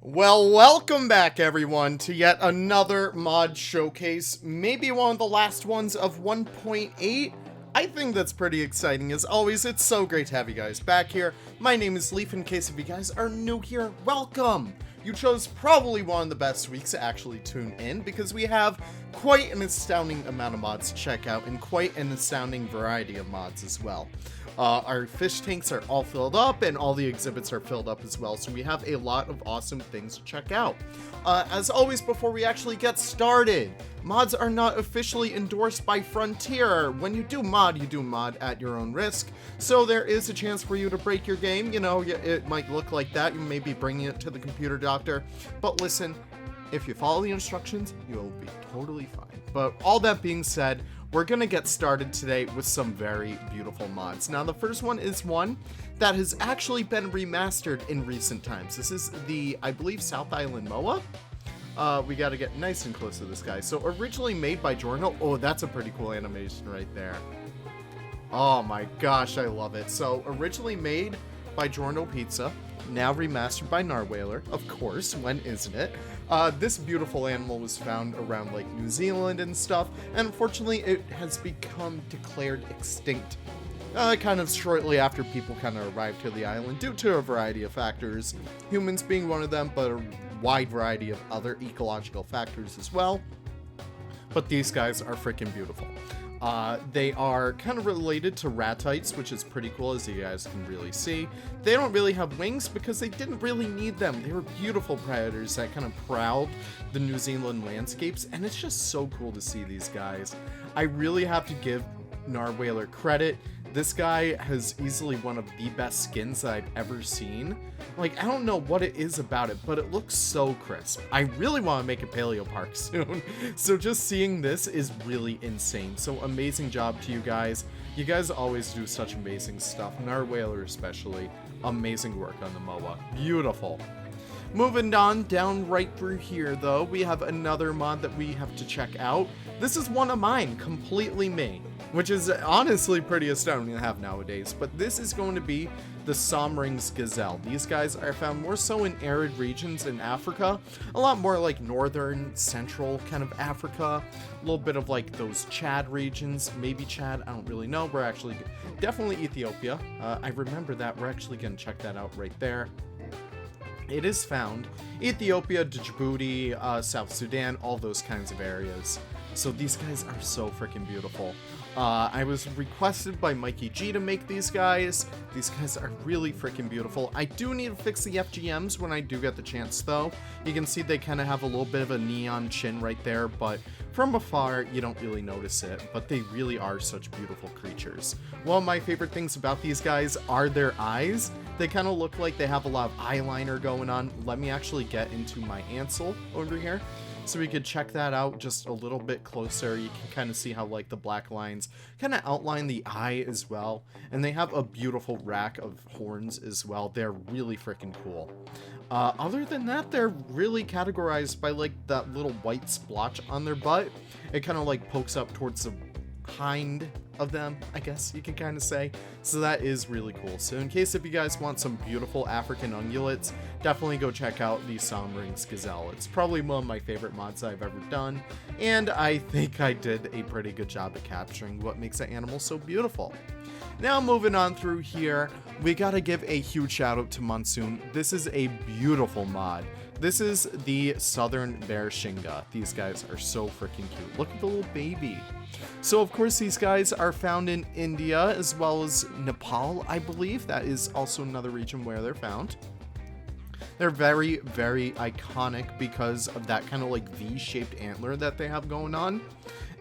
Well, welcome back everyone to yet another mod showcase, maybe one of the last ones of 1.8. I think that's pretty exciting as always. It's so great to have you guys back here. My name is Leaf. In case if you guys are new here, welcome! You chose probably one of the best weeks to actually tune in because we have quite an astounding amount of mods to check out and quite an astounding variety of mods as well. Our fish tanks are all filled up and all the exhibits are filled up as well, so we have a lot of awesome things to check out. As always, before we actually get started, mods are not officially endorsed by Frontier. When you do mod at your own risk, so there is a chance for you to break your game. You know, it might look like that, you may be bringing it to the computer doctor, but listen, if you follow the instructions, you'll be totally fine. But all that being said, we're gonna get started today with some very beautiful mods. Now, the first one is one that has actually been remastered in recent times. This is the, I believe, South Island Moa. We gotta get nice and close to this guy. So originally made by Giorno. Oh, that's a pretty cool animation right there. Oh my gosh, I love it. So originally made by Giorno Pizza, now remastered by Narwhaler, of course, when isn't it? This beautiful animal was found around like New Zealand and stuff, and unfortunately it has become declared extinct kind of shortly after people kind of arrived to the island due to a variety of factors, humans being one of them, but a wide variety of other ecological factors as well. But these guys are freaking beautiful. They are kind of related to ratites, which is pretty cool, as you guys can really see. They don't really have wings because they didn't really need them. They were beautiful predators that kind of prowled the New Zealand landscapes, and it's just so cool to see these guys. I really have to give Narwhaler credit. This guy has easily one of the best skins that I've ever seen. Like, I don't know what it is about it, but it looks so crisp. I really want to make a paleo park soon. So just seeing this is really insane. So amazing job to you guys. You guys always do such amazing stuff. Narwhaler especially. Amazing work on the MOA. Beautiful. Moving on down right through here though, we have another mod that we have to check out. This is one of mine, completely me, which is honestly pretty astounding to have nowadays, but this is going to be the Sombis Gazelle. These guys are found more so in arid regions in Africa, a lot more like northern, central kind of Africa, a little bit of like those Chad regions, maybe Chad, I don't really know. We're actually definitely Ethiopia. I remember that. We're actually going to check that out right there. It is found Ethiopia, Djibouti, South Sudan, all those kinds of areas. So these guys are so freaking beautiful. I was requested by Mikey G to make these guys. These guys are really freaking beautiful. I do need to fix the FGMs when I do get the chance though. You can see they kind of have a little bit of a neon chin right there, but from afar you don't really notice it, but they really are such beautiful creatures. One of my favorite things about these guys are their eyes. They kind of look like they have a lot of eyeliner going on. Let me actually get into my Ansel over here, so we could check that out just a little bit closer. You can kind of see how like the black lines kind of outline the eye as well. And they have a beautiful rack of horns as well. They're really freaking cool. Other than that, they're really categorized by like that little white splotch on their butt. It kind of like pokes up towards the hind of them, I guess you can kind of say. So that is really cool. So in case if you guys want some beautiful African ungulates, definitely go check out the Sombis Gazelle. It's probably one of my favorite mods I've ever done, and I think I did a pretty good job at capturing what makes that animal so beautiful. Now moving on through here, we gotta give a huge shout out to Monsoon. This is a beautiful mod. This is the Southern Bear Shinga. These guys are so freaking cute. Look at the little baby. So of course these guys are found in India as well as Nepal, I believe. That is also another region where they're found. They're very, very iconic because of that kind of like V-shaped antler that they have going on.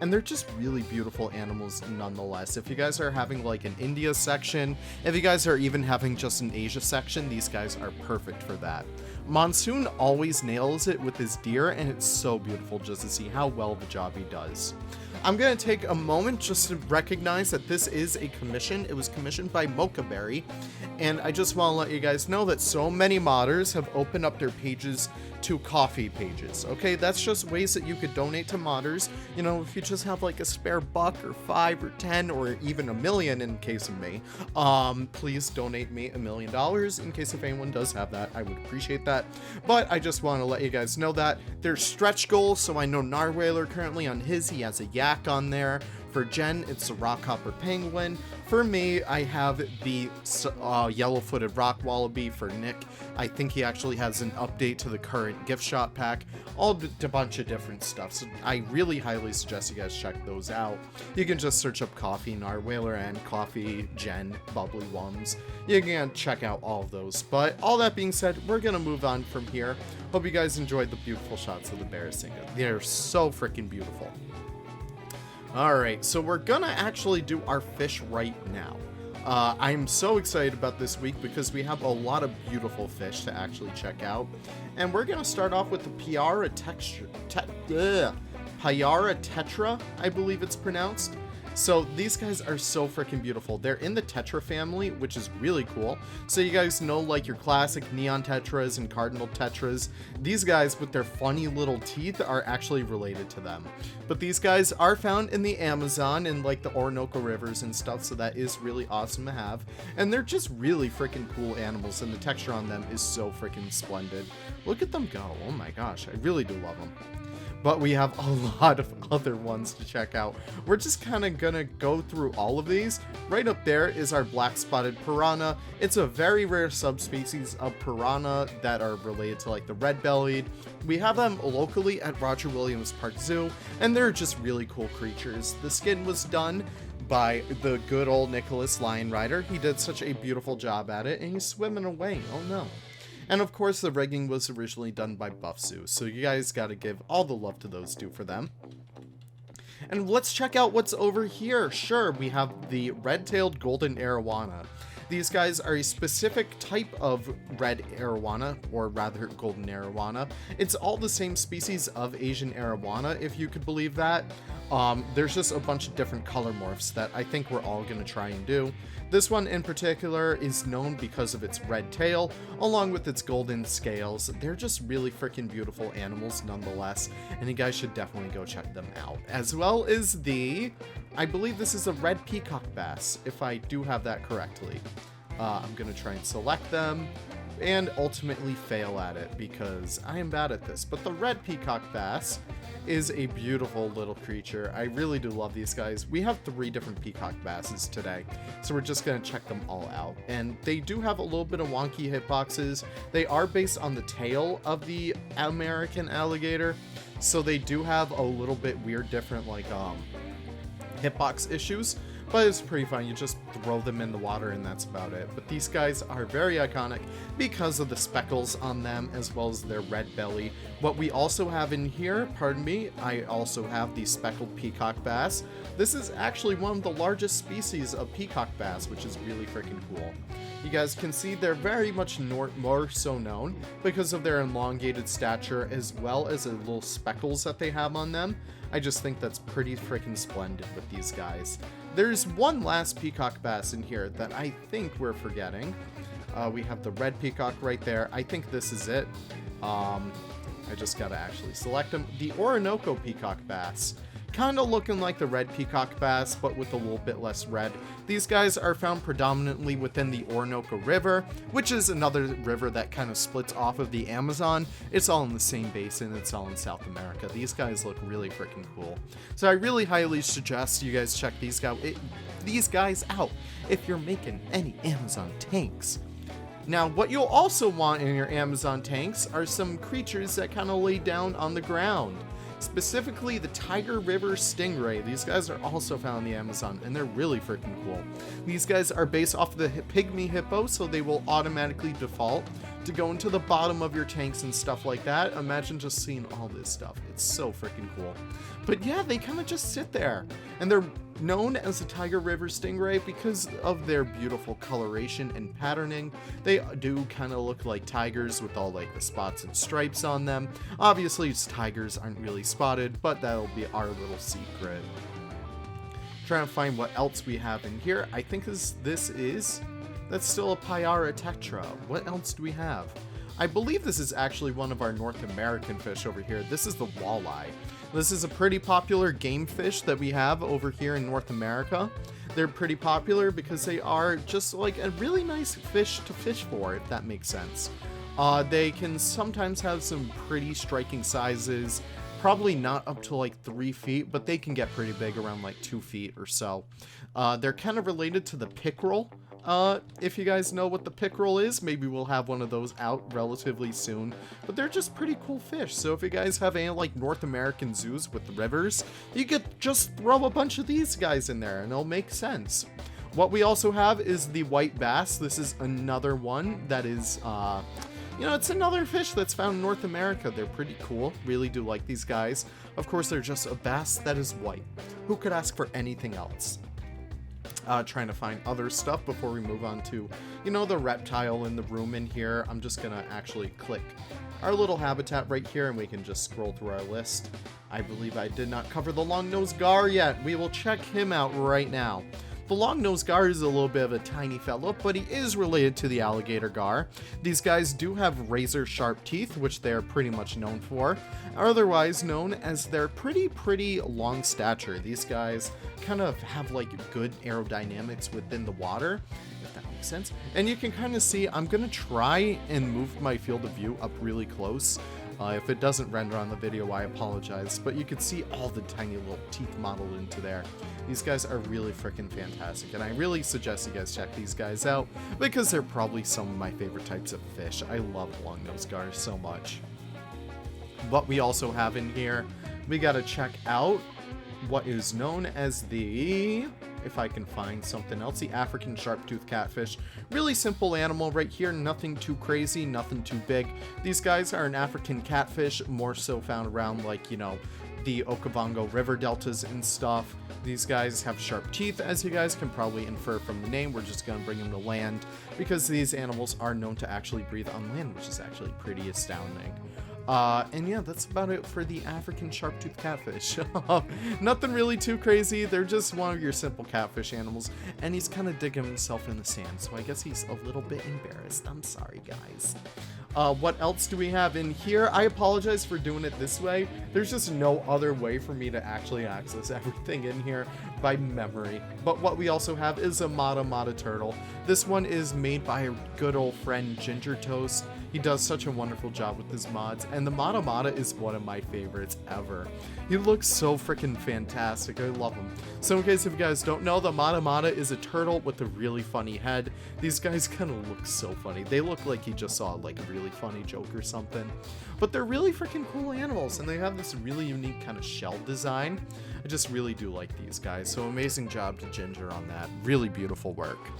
And they're just really beautiful animals nonetheless. If you guys are having like an India section, if you guys are even having just an Asia section, these guys are perfect for that. Monsoon always nails it with his deer, and it's so beautiful just to see how well the job he does. I'm going to take a moment just to recognize that this is a commission. It was commissioned by Mochaberry, and I just want to let you guys know that so many modders have opened up their pages to coffee pages. Okay, that's just ways that you could donate to modders. You know, if you just have like a spare buck or 5 or 10 or even $1 million in case of me, please donate me $1 million in case if anyone does have that. I would appreciate that. But I just want to let you guys know that there's stretch goals. So I know Narwhaler currently on his, he has a yak on there. For Jen, it's a rockhopper penguin. For me, I have the yellow-footed rock wallaby. For Nick, I think he actually has an update to the current gift shop pack. A bunch of different stuff. So I really highly suggest you guys check those out. You can just search up Coffee Narwhaler and Coffee Jen Bubbly Wums. You can check out all of those. But all that being said, we're going to move on from here. Hope you guys enjoyed the beautiful shots of the bear Shinga. They're so freaking beautiful. Alright, so we're gonna actually do our fish right now. I'm so excited about this week because we have a lot of beautiful fish to actually check out. And we're gonna start off with the Piara Tetra, I believe it's pronounced. So these guys are so freaking beautiful. They're in the Tetra family, which is really cool. So you guys know like your classic neon Tetras and cardinal Tetras. These guys with their funny little teeth are actually related to them. But these guys are found in the Amazon and like the Orinoco rivers and stuff. So that is really awesome to have. And they're just really freaking cool animals. And the texture on them is so freaking splendid. Look at them go. Oh my gosh. I really do love them. But we have a lot of other ones to check out. We're just kind of gonna go through all of these. Right up there is our black spotted piranha. It's a very rare subspecies of piranha that are related to like the red-bellied. We have them locally at Roger Williams Park Zoo, and they're just really cool creatures. The skin was done by the good old Nicholas Lion Rider. He did such a beautiful job at it, and he's swimming away. Oh no. And of course, the rigging was originally done by Buff Zoo, so you guys gotta give all the love to those two for them. And let's check out what's over here. Sure, we have the red-tailed golden arowana. These guys are a specific type of red arowana, or rather golden arowana. It's all the same species of Asian arowana, if you could believe that. There's just a bunch of different color morphs that I think we're all going to try and do. This one in particular is known because of its red tail, along with its golden scales. They're just really freaking beautiful animals nonetheless, and you guys should definitely go check them out. As well as I believe this is a red peacock bass, if I do have that correctly. I'm going to try and select them, and ultimately fail at it because I am bad at this. But the red peacock bass is a beautiful little creature. I really do love these guys. We have 3 different peacock basses today, so we're just going to check them all out. And they do have a little bit of wonky hitboxes. They are based on the tail of the American alligator, so they do have a little bit weird different like hitbox issues. But it's pretty fun. You just throw them in the water and that's about it. But these guys are very iconic because of the speckles on them as well as their red belly. What we also have in here, pardon me, I also have the speckled peacock bass. This is actually one of the largest species of peacock bass, which is really freaking cool. You guys can see they're very much more so known because of their elongated stature as well as the little speckles that they have on them. I just think that's pretty freaking splendid with these guys. There's one last peacock bass in here that I think we're forgetting. We have the red peacock right there. I think this is it. I just gotta actually select them. The Orinoco peacock bass. Kind of looking like the red peacock bass, but with a little bit less red. These guys are found predominantly within the Orinoco River, which is another river that kind of splits off of the Amazon. It's all in the same basin. It's all in South America. These guys look really freaking cool. So I really highly suggest you guys check these guys out if you're making any Amazon tanks. Now, what you'll also want in your Amazon tanks are some creatures that kind of lay down on the ground. Specifically, the Tiger River Stingray. These guys are also found in the Amazon, and they're really freaking cool. These guys are based off of the pygmy hippo, so they will automatically default to go into the bottom of your tanks and stuff like that. Imagine just seeing all this stuff. It's so freaking cool. But yeah, they kind of just sit there, and they're known as the Tiger River Stingray because of their beautiful coloration and patterning. They do kind of look like tigers with all like the spots and stripes on them. Obviously, tigers aren't really spotted, but that'll be our little secret. Trying to find what else we have in here. I think that's still a Pyara tetra. What else do we have? I believe this is actually one of our North American fish over here. This is the walleye. This is a pretty popular game fish that we have over here in North America. They're pretty popular because they are just like a really nice fish to fish for, if that makes sense. They can sometimes have some pretty striking sizes. Probably not up to like 3 feet, but they can get pretty big, around like 2 feet or so. They're kind of related to the pickerel. If you guys know what the pickerel is, maybe we'll have one of those out relatively soon. But they're just pretty cool fish. So if you guys have any like North American zoos with rivers, you could just throw a bunch of these guys in there and it'll make sense. What we also have is the white bass. This is another one that is, you know, it's another fish that's found in North America. They're pretty cool. Really do like these guys. Of course, they're just a bass that is white. Who could ask for anything else? Trying to find other stuff before we move on to, you know, the reptile in the room in here. I'm just gonna actually click our little habitat right here and we can just scroll through our list. I believe I did not cover the long-nosed gar yet. We will check him out right now. The long-nosed gar is a little bit of a tiny fellow, but he is related to the alligator gar. These guys do have razor-sharp teeth, which they are pretty much known for, otherwise known as their pretty long stature. These guys kind of have like good aerodynamics within the water, if that makes sense. And you can kind of see, I'm gonna try and move my field of view up really close. If it doesn't render on the video, I apologize, but you can see all the tiny little teeth modeled into there. These guys are really freaking fantastic, and I really suggest you guys check these guys out because they're probably some of my favorite types of fish. I love long-nosed gars so much. What we also have in here, we gotta check out what is known as the, if I can find something else, the African sharp-toothed catfish. Really simple animal right here, nothing too crazy, nothing too big. These guys are an African catfish, more so found around like, you know, the Okavango river deltas and stuff. These guys have sharp teeth, as you guys can probably infer from the name. We're just going to bring them to land because these animals are known to actually breathe on land, which is actually pretty astounding. And yeah, that's about it for the African sharp-toothed catfish. Nothing really too crazy. They're just one of your simple catfish animals, and he's kind of digging himself in the sand, so I guess he's a little bit embarrassed. I'm sorry, guys. What else do we have in here? I apologize for doing it this way. There's just no other way for me to actually access everything in here by memory. But what we also have is a Mata turtle. This one is made by a good old friend, Ginger Toast. He does such a wonderful job with his mods, and the Mata is one of my favorites ever. He looks so freaking fantastic. I love him. So in case if you guys don't know, the Mata is a turtle with a really funny head. These guys kind of look so funny. They look like he just saw like a really funny joke or something. But they're really freaking cool animals, and they have this really unique kind of shell design. I just really do like these guys. So amazing job to Ginger on that. Really beautiful work.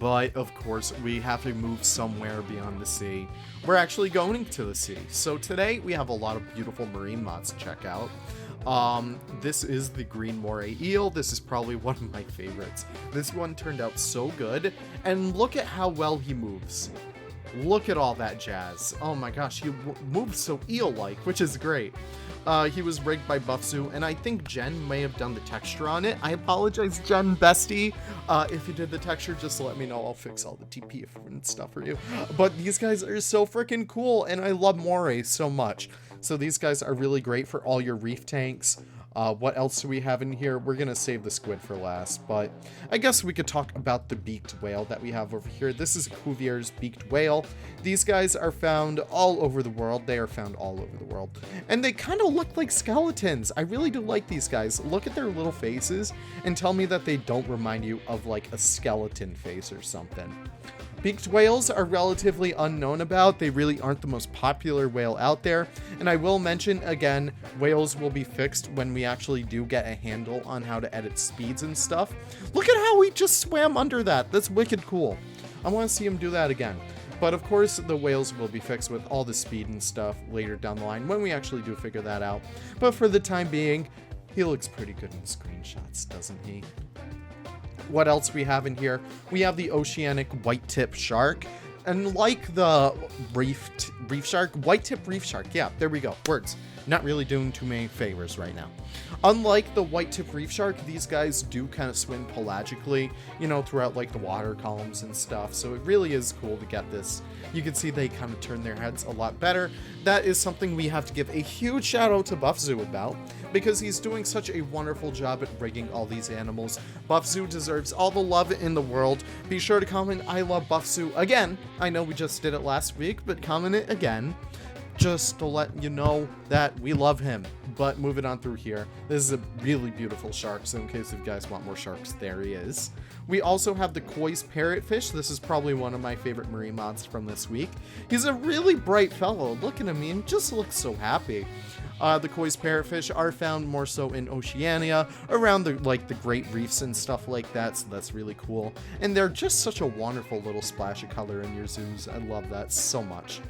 But, of course, we have to move somewhere beyond the sea. We're actually going to the sea. So today, we have a lot of beautiful marine mods to check out. This is the green moray eel. This is probably one of my favorites. This one turned out so good. And look at how well he moves. Look at all that jazz. Oh my gosh, he moves so eel-like, which is great. He was rigged by Buffzoo, and I think Jen may have done the texture on it. I apologize, Jen Bestie. If you did the texture, just let me know. I'll fix all the TP and stuff for you. But these guys are so freaking cool, and I love morays so much. So these guys are really great for all your reef tanks. What else do we have in here? We're gonna save the squid for last, but I guess we could talk about the beaked whale that we have over here. This is Cuvier's beaked whale. These guys are found all over the world. They are found all over the world. And they kind of look like skeletons. I really do like these guys. Look at their little faces and tell me that they don't remind you of like a skeleton face or something. Beaked whales are relatively unknown about. They really aren't the most popular whale out there. And I will mention, again, whales will be fixed when we actually do get a handle on how to edit speeds and stuff. Look at how we just swam under that. That's wicked cool. I want to see him do that again. But of course, the whales will be fixed with all the speed and stuff later down the line when we actually do figure that out. But for the time being, he looks pretty good in screenshots, doesn't he? What else we have in here? We have the oceanic white tip shark. And like the reef shark, white tip reef shark, yeah, there we go, words. Not really doing too many favors right now. Unlike the white tip reef shark, these guys do kind of swim pelagically, you know, throughout like the water columns and stuff. So it really is cool to get this. You can see they kind of turn their heads a lot better. That is something we have to give a huge shout out to BuffZoo about, because he's doing such a wonderful job at rigging all these animals. BuffZoo deserves all the love in the world. Be sure to comment I love BuffZoo again. I know we just did it last week, but comment it again, just to let you know that we love him. But moving on through here, this is a really beautiful shark, so in case you guys want more sharks, there he is. We also have the Koi's parrotfish. This is probably one of my favorite marine mods from this week. He's a really bright fellow. Look at him, he just looks so happy. The Koi's parrotfish are found more so in Oceania, around the Great Reefs and stuff like that, so that's really cool. And they're just such a wonderful little splash of color in your zoos. I love that so much.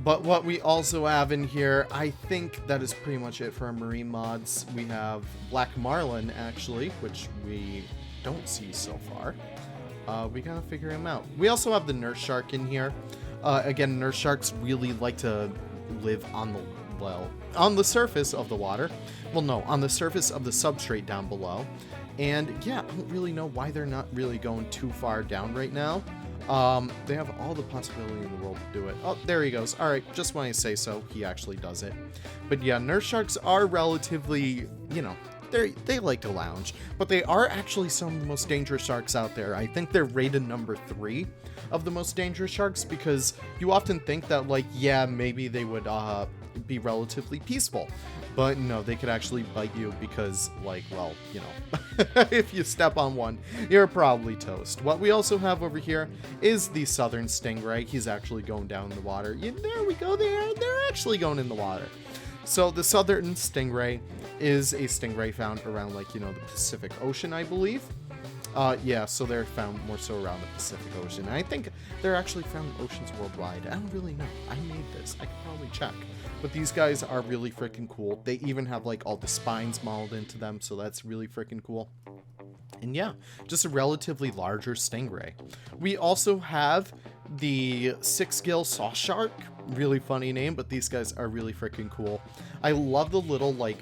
But what we also have in here, I think that is pretty much it for our marine mods. We have Black Marlin, actually, which we don't see so far. We gotta figure him out. We also have the nurse shark in here. Again, nurse sharks really like to live on the surface of the water. Well, no, on the surface of the substrate down below. And yeah, I don't really know why they're not really going too far down right now. They have all the possibility in the world to do it. Oh, there he goes. All right, just when I say so, he actually does it. But yeah, nurse sharks are relatively, you know, they like to lounge, but they are actually some of the most dangerous sharks out there. I think they're rated number 3 of the most dangerous sharks, because you often think that, like, yeah, maybe they would be relatively peaceful, but no, they could actually bite you because, like, well, you know, if you step on one, you're probably toast. What we also have over here is the southern stingray. He's actually going down in the water. Yeah, there we go. They're actually going in the water. So the southern stingray is a stingray found around, like, you know, the Pacific Ocean, I believe. Yeah, so they're found more so around the Pacific Ocean. And I think they're actually found in oceans worldwide. I don't really know. I made this. I could probably check. But these guys are really freaking cool. They even have, like, all the spines modeled into them, so that's really freaking cool. And yeah, just a relatively larger stingray. We also have the 6-gill saw shark. Really funny name, but these guys are really freaking cool. I love the little, like,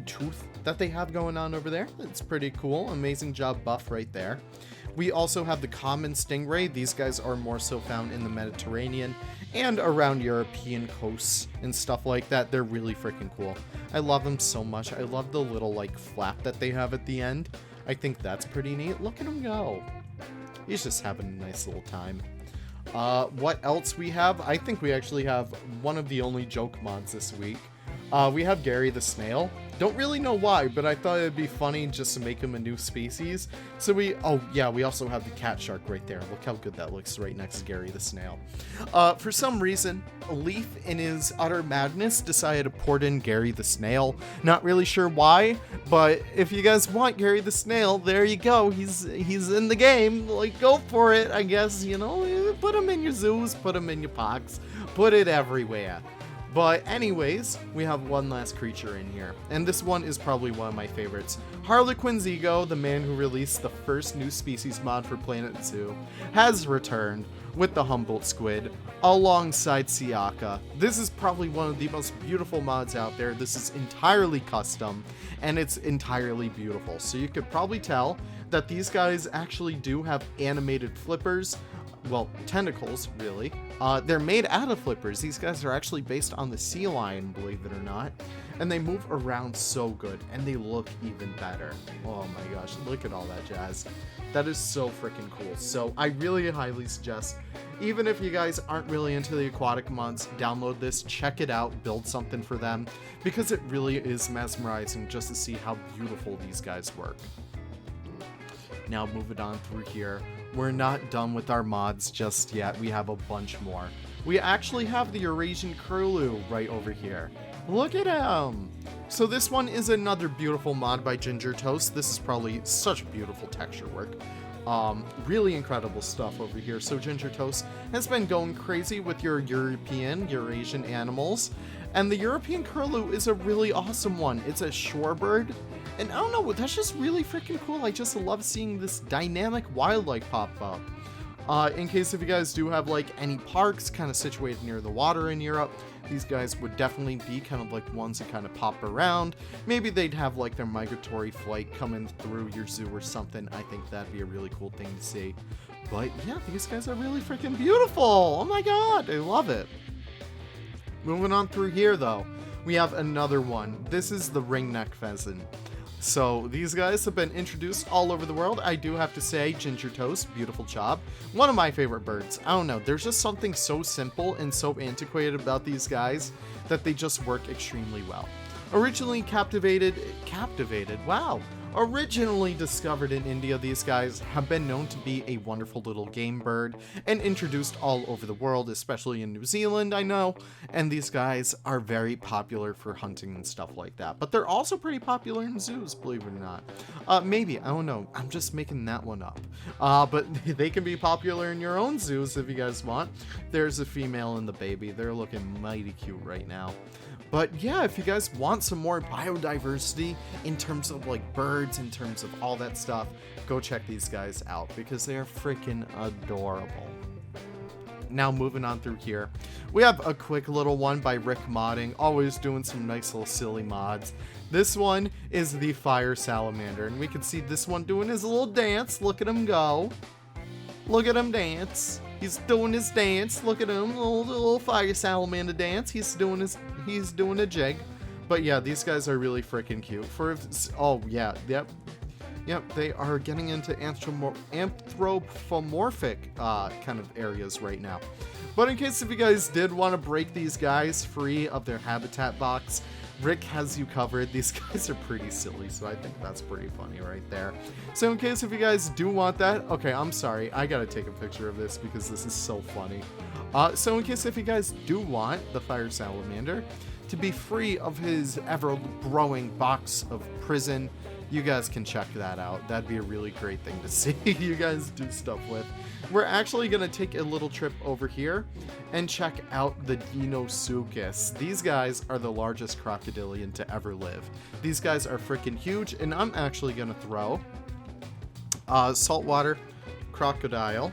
tooth that they have going on over there. It's pretty cool. Amazing job, Buff, right there. We also have the common stingray. These guys are more so found in the Mediterranean and around European coasts and stuff like that. They're really freaking cool. I love them so much. I love the little, like, flap that they have at the end. I think that's pretty neat. Look at him go. He's just having a nice little time. What else we have? I think we actually have one of the only joke mods this week. We have Gary the snail. Don't really know why, but I thought it'd be funny just to make him a new species. So we also have the cat shark right there. Look how good that looks right next to Gary the snail. For some reason, Leaf, in his utter madness, decided to port in Gary the snail. Not really sure why, but if you guys want Gary the snail, there you go. He's in the game. Like, go for it, I guess, you know. Put him in your zoos, put him in your parks, put it everywhere. But anyways, we have one last creature in here, and this one is probably one of my favorites. Harlequin's Ego, the man who released the first new species mod for Planet Zoo, has returned with the Humboldt squid alongside Siaka. This is probably one of the most beautiful mods out there. This is entirely custom, and it's entirely beautiful. So you could probably tell that these guys actually do have animated flippers. Well, tentacles, really. They're made out of flippers. These guys are actually based on the sea lion, believe it or not. And they move around so good, and they look even better. Oh my gosh, look at all that jazz. That is so freaking cool. So I really highly suggest, even if you guys aren't really into the aquatic mods, download this, check it out, build something for them, because it really is mesmerizing just to see how beautiful these guys work. Now moving on through here, we're not done with our mods just yet. We have a bunch more. We actually have the Eurasian curlew right over here. Look at him! So this one is another beautiful mod by Ginger Toast. This is probably such beautiful texture work. Really incredible stuff over here. So Ginger Toast has been going crazy with your Eurasian animals. And the European curlew is a really awesome one. It's a shorebird. And I don't know, that's just really freaking cool. I just love seeing this dynamic wildlife pop up. In case if you guys do have like any parks kind of situated near the water in Europe, these guys would definitely be kind of like ones that kind of pop around. Maybe they'd have like their migratory flight coming through your zoo or something. I think that'd be a really cool thing to see. But yeah, these guys are really freaking beautiful. Oh my god, I love it. Moving on through here though, we have another one. This is the ringneck pheasant. So these guys have been introduced all over the world. I do have to say, Ginger Toast, beautiful job. One of my favorite birds. I don't know, there's just something so simple and so antiquated about these guys that they just work extremely well. Originally Originally discovered in India, these guys have been known to be a wonderful little game bird and introduced all over the world, especially in New Zealand, I know, and these guys are very popular for hunting and stuff like that. But they're also pretty popular in zoos, believe it or not. Maybe, I don't know, I'm just making that one up. But they can be popular in your own zoos if you guys want. There's a female and the baby. They're looking mighty cute right now. But yeah, if you guys want some more biodiversity in terms of like birds, in terms of all that stuff, go check these guys out because they are freaking adorable. Now moving on through here, we have a quick little one by Rick Modding, always doing some nice little silly mods. This one is the fire salamander, and we can see this one doing his little dance. Look at him go. Look at him dance. He's doing his dance. Look at him, little fire salamander dance. He's doing a jig. But yeah, these guys are really freaking cute. Oh yeah, yep, they are getting into anthropomorphic kind of areas right now. But in case if you guys did want to break these guys free of their habitat box, Rick has you covered. These guys are pretty silly, so I think that's pretty funny right there. So in case if you guys do want that, okay, I'm sorry, I gotta take a picture of this because this is so funny. So in case if you guys do want the fire salamander to be free of his ever-growing box of prison, you guys can check that out. That'd be a really great thing to see you guys do stuff with. We're actually going to take a little trip over here and check out the Deinosuchus. These guys are the largest crocodilian to ever live. These guys are freaking huge, and I'm actually going to throw saltwater crocodile.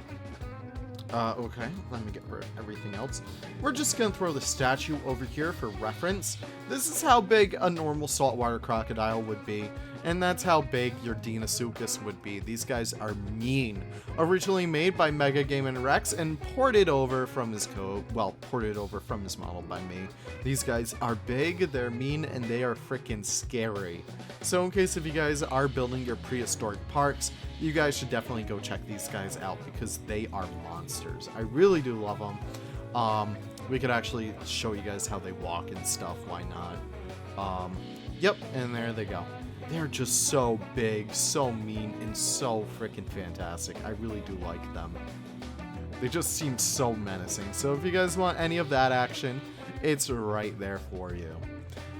Okay, let me get rid of everything else. We're just going to throw the statue over here for reference. This is how big a normal saltwater crocodile would be, and that's how big your Deinosuchus would be. These guys are mean. Originally made by Mega Game & Rex and ported over from his model by me. These guys are big, they're mean, and they are freaking scary. So in case if you guys are building your prehistoric parks, you guys should definitely go check these guys out because they are monsters. I really do love them. We could actually show you guys how they walk and stuff. Why not? Yep, and there they go. They're just so big, so mean, and so freaking fantastic. I really do like them. They just seem so menacing. So if you guys want any of that action, it's right there for you.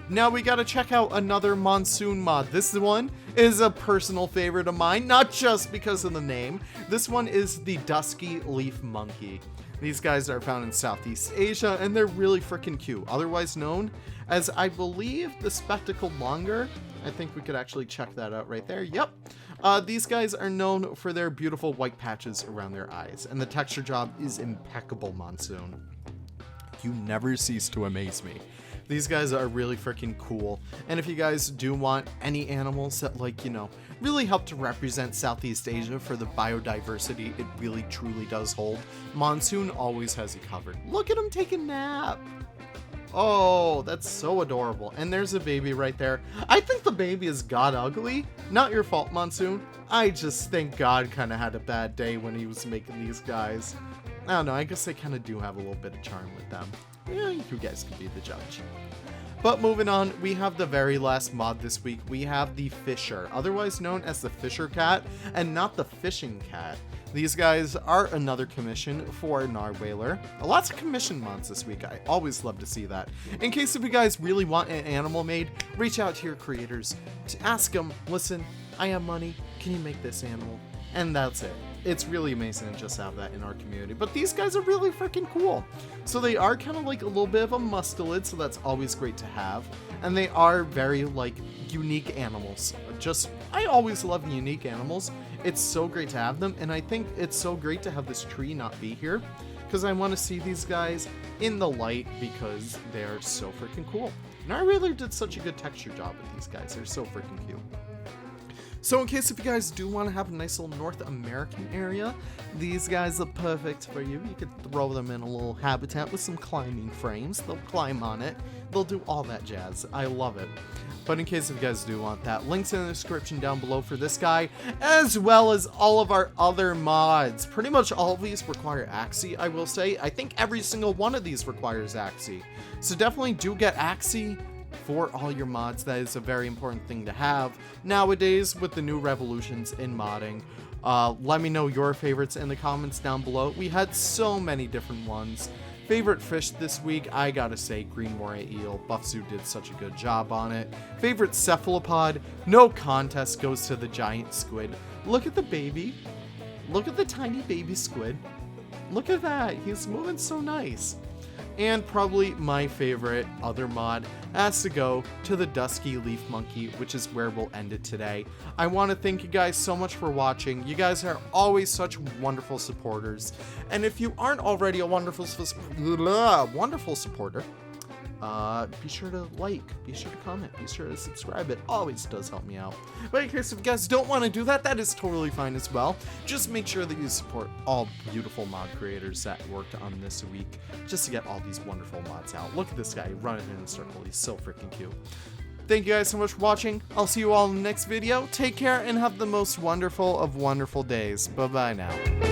Now we gotta check out another monsoon mod. This one is a personal favorite of mine, not just because of the name. This one is the dusky leaf monkey. These guys are found in Southeast Asia, and they're really freaking cute. Otherwise known as, I believe, the spectacled longer. I think we could actually check that out right there. Yep. These guys are known for their beautiful white patches around their eyes, and the texture job is impeccable, Monsoon. You never cease to amaze me. These guys are really freaking cool. And if you guys do want any animals that, like, you know, really help to represent Southeast Asia for the biodiversity it really truly does hold, Monsoon always has you covered. Look at him take a nap. Oh, that's so adorable. And there's a baby right there. I think the baby is god ugly. Not your fault, Monsoon. I just think God kind of had a bad day when he was making these guys. I don't know, I guess they kind of do have a little bit of charm with them. Yeah, you guys can be the judge. But moving on, we have the very last mod this week. We have the Fisher, otherwise known as the Fisher Cat, and not the Fishing Cat. These guys are another commission for Narwhaler. Lots of commission mods this week. I always love to see that. In case if you guys really want an animal made, reach out to your creators to ask them, listen, I have money, can you make this animal? And that's it. It's really amazing to just have that in our community. But these guys are really freaking cool. So they are kind of like a little bit of a mustelid, so that's always great to have. And they are very like unique animals. I always love unique animals. it's so great to have them, and I think it's so great to have this tree not be here, because I want to see these guys in the light because they're so freaking cool. And I really did such a good texture job with these guys. They're so freaking cute. So in case if you guys do want to have a nice little North American area, these guys are perfect for you. You could throw them in a little habitat with some climbing frames. They'll climb on it. They'll do all that jazz. I love it. But in case if you guys do want that, links in the description down below for this guy, as well as all of our other mods. Pretty much all of these require Axie, I will say. I think every single one of these requires Axie. So definitely do get Axie for all your mods. That is a very important thing to have nowadays with the new revolutions in modding. Let me know your favorites in the comments down below. We had so many different ones. Favorite fish this week, I gotta say green moray eel. Buffzoo did such a good job on it. Favorite cephalopod, no contest, goes to the giant squid. Look at the baby. Look at the tiny baby squid. Look at that, he's moving so nice. And probably my favorite other mod has to go to the Dusky Leaf Monkey, which is where we'll end it today. I want to thank you guys so much for watching. You guys are always such wonderful supporters. And if you aren't already a wonderful supporter, be sure to like, be sure to comment, be sure to subscribe. It always does help me out. But in case if you guys don't want to do that, that is totally fine as well. Just make sure that you support all beautiful mod creators that worked on this week just to get all these wonderful mods out. Look at this guy running in a circle. He's so freaking cute. Thank you guys so much for watching. I'll see you all in the next video. Take care and have the most wonderful of wonderful days. Bye-bye now.